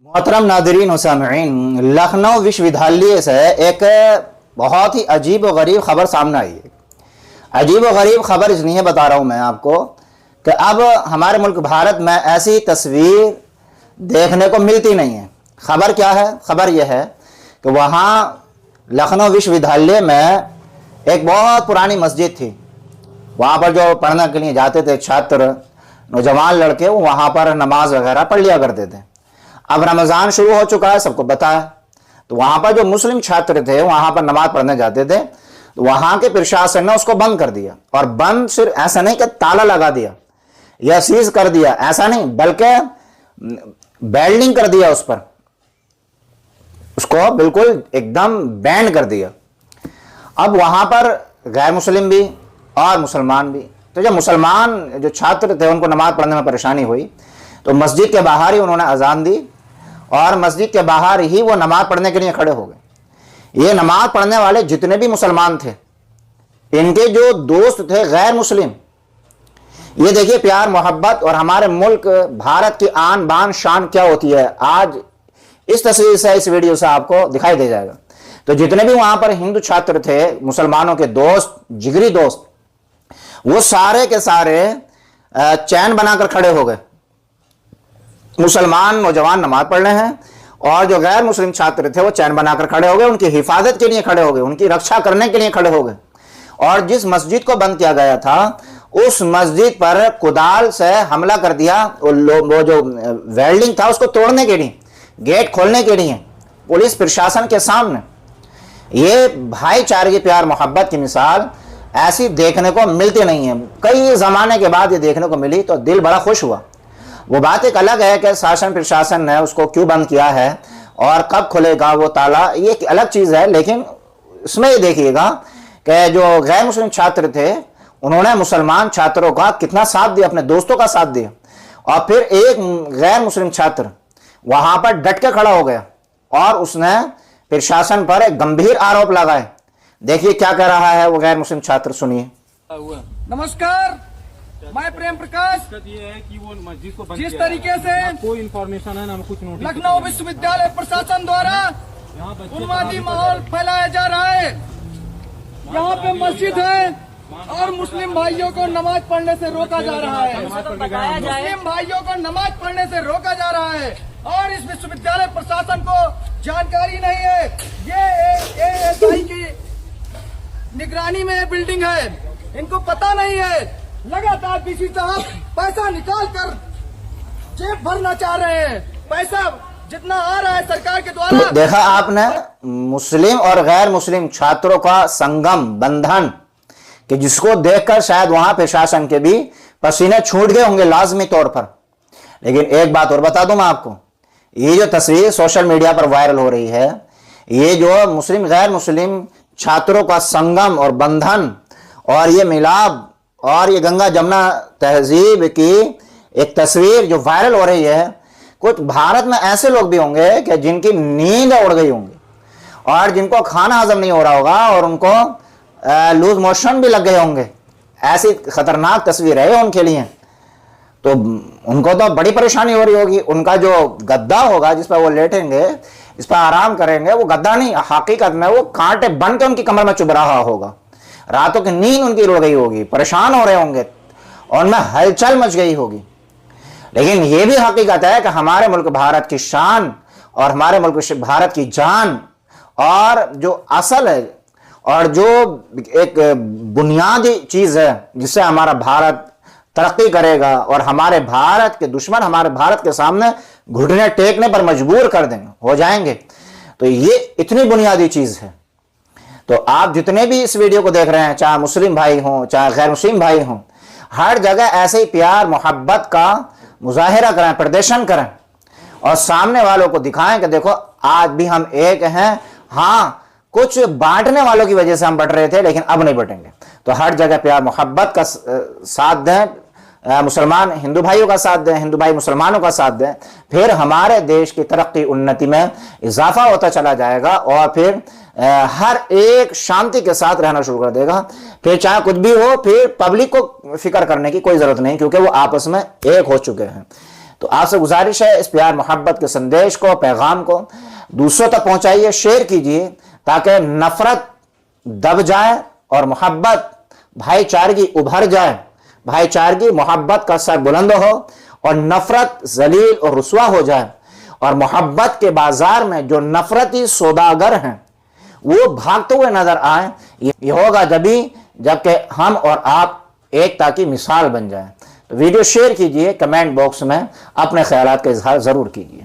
मोहतरम नादरीन व सामईन, लखनऊ विश्वविद्यालय से एक बहुत ही अजीब व गरीब खबर सामने आई है। अजीब व गरीब खबर इसलिए बता रहा हूँ मैं आपको कि अब हमारे मुल्क भारत में ऐसी तस्वीर देखने को मिलती नहीं है। खबर क्या है? खबर यह है कि वहाँ लखनऊ विश्वविद्यालय में एक बहुत पुरानी मस्जिद थी। वहाँ पर जो पढ़ने के लिए जाते थे छात्र, नौजवान लड़के, वो वहाँ पर नमाज वगैरह पढ़ लिया करते थे। अब रमज़ान शुरू हो चुका है, सबको पता है। तो वहाँ पर जो मुस्लिम छात्र थे वहाँ पर नमाज पढ़ने जाते थे, तो वहाँ के प्रशासन ने उसको बंद कर दिया। और बंद सिर्फ ऐसा नहीं कि ताला लगा दिया या सीज कर दिया, ऐसा नहीं, बल्कि बेल्डिंग कर दिया उस पर, उसको बिल्कुल एकदम बैंड कर दिया। अब वहाँ पर गैर मुस्लिम भी और मुसलमान भी। तो जब मुसलमान जो छात्र थे उनको नमाज पढ़ने में परेशानी हुई तो मस्जिद के बाहर ही उन्होंने अजान दी और मस्जिद के बाहर ही वो नमाज पढ़ने के लिए खड़े हो गए। ये नमाज पढ़ने वाले जितने भी मुसलमान थे, इनके जो दोस्त थे गैर मुस्लिम, ये देखिए प्यार मोहब्बत और हमारे मुल्क भारत की आन बान शान क्या होती है, आज इस तस्वीर से, इस वीडियो से आपको दिखाई दे जाएगा। तो जितने भी वहां पर हिंदू छात्र थे, मुसलमानों के दोस्त, जिगरी दोस्त, वो सारे के सारे चैन बनाकर खड़े हो गए। मुसलमान नौजवान नमाज पढ़ रहे हैं और जो गैर मुस्लिम छात्र थे वो चैन बनाकर खड़े हो गए, उनकी हिफाजत के लिए खड़े हो गए, उनकी रक्षा करने के लिए खड़े हो गए। और जिस मस्जिद को बंद किया गया था उस मस्जिद पर कुदाल से हमला कर दिया। वो जो वेल्डिंग था उसको तोड़ने के लिए, गेट खोलने के लिए पुलिस प्रशासन के सामने। ये भाईचारे की प्यार मोहब्बत की मिसाल ऐसी देखने को मिलती नहीं है। कई जमाने के बाद ये देखने को मिली तो दिल बड़ा खुश हुआ। वो बात एक अलग है कि शासन प्रशासन ने उसको क्यों बंद किया है और कब खुलेगा वो ताला, ये एक अलग चीज़ है। लेकिन इसमें ये देखिएगा कि जो गैर मुस्लिम छात्र थे उन्होंने मुसलमान छात्रों का कितना साथ दिया, अपने दोस्तों का साथ दिया। और फिर एक गैर मुस्लिम छात्र वहां पर डट के खड़ा हो गया और उसने प्रशासन पर एक गंभीर आरोप लगाए। देखिए क्या कह रहा है वो गैर मुस्लिम छात्र, सुनिए। नमस्कार, मैं प्रेम प्रकाश। ये है कि वो मस्जिद को बंद जिस किया तरीके से कोई इन्फॉर्मेशन है ना, कुछ नोटिस लखनऊ विश्वविद्यालय प्रशासन द्वारा उन्मादी माहौल फैलाया जा रहा है। यहाँ पे मस्जिद है और मुस्लिम भाइयों को नमाज पढ़ने से रोका जा रहा है। मुस्लिम भाइयों को नमाज पढ़ने से रोका जा रहा है और इस विश्वविद्यालय प्रशासन को जानकारी नहीं है। ये ASI की निगरानी में बिल्डिंग है, इनको पता नहीं है। लगातार डीसी साहब पैसा निकाल कर जेब भरना चाह रहे हैं। पैसा जितना आ रहा है सरकार के द्वारा। तो देखा आपने मुस्लिम और गैर मुस्लिम छात्रों का संगम, बंधन, कि जिसको देखकर शायद वहां प्रशासन के भी पसीने छूट गए होंगे लाजमी तौर पर। लेकिन एक बात और बता दूं मैं आपको, ये जो तस्वीर सोशल मीडिया पर वायरल हो रही है, ये जो मुस्लिम गैर मुस्लिम छात्रों का संगम और बंधन और ये मिलाप और ये गंगा जमुना तहजीब की एक तस्वीर जो वायरल हो रही है, कुछ भारत में ऐसे लोग भी होंगे कि जिनकी नींद उड़ गई होंगी और जिनको खाना हजम नहीं हो रहा होगा और उनको लूज मोशन भी लग गए होंगे। ऐसी खतरनाक तस्वीर है उनके लिए। तो उनको तो बड़ी परेशानी हो रही होगी। उनका जो गद्दा होगा जिस पर वो लेटेंगे, इस पर आराम करेंगे, वो गद्दा नहीं, हकीकत में वो कांटे बन के उनकी कमर में चुभ रहा होगा। रातों की नींद उनकी उड़ गई होगी, परेशान हो रहे होंगे और उनमें हलचल मच गई होगी। लेकिन यह भी हकीकत है कि हमारे मुल्क भारत की शान और हमारे मुल्क भारत की जान और जो असल है और जो एक बुनियादी चीज है जिससे हमारा भारत तरक्की करेगा और हमारे भारत के दुश्मन हमारे भारत के सामने घुटने टेकने पर मजबूर कर देंगे, हो जाएंगे। तो ये इतनी बुनियादी चीज है। तो आप जितने भी इस वीडियो को देख रहे हैं, चाहे मुस्लिम भाई हों चाहे गैर मुस्लिम भाई हों, हर जगह ऐसे ही प्यार मोहब्बत का मुजाहिरा करें, प्रदर्शन करें और सामने वालों को दिखाएं कि देखो आज भी हम एक हैं। हाँ, कुछ बांटने वालों की वजह से हम बट रहे थे लेकिन अब नहीं बटेंगे। तो हर जगह प्यार मोहब्बत का साथ दें, मुसलमान हिंदू भाइयों का साथ दें, हिंदू भाई मुसलमानों का साथ दें, फिर हमारे देश की तरक्की उन्नति में इजाफा होता चला जाएगा और फिर हर एक शांति के साथ रहना शुरू कर देगा। फिर चाहे कुछ भी हो, फिर पब्लिक को फिक्र करने की कोई जरूरत नहीं, क्योंकि वो आपस में एक हो चुके हैं। तो आपसे गुजारिश है, इस प्यार मोहब्बत के संदेश को, पैगाम को दूसरों तक पहुंचाइए, शेयर कीजिए, ताकि नफरत दब जाए और मोहब्बत, भाईचारगी उभर जाए, भाईचारगी मोहब्बत का सर बुलंद हो और नफरत जलील और रुसवा हो जाए, और मोहब्बत के बाजार में जो नफरती सौदागर हैं वो भागते हुए नजर आए। ये होगा जबकि हम और आप एकता की मिसाल बन जाए। तो वीडियो शेयर कीजिए, कमेंट बॉक्स में अपने ख्यालात का इजहार जरूर कीजिए।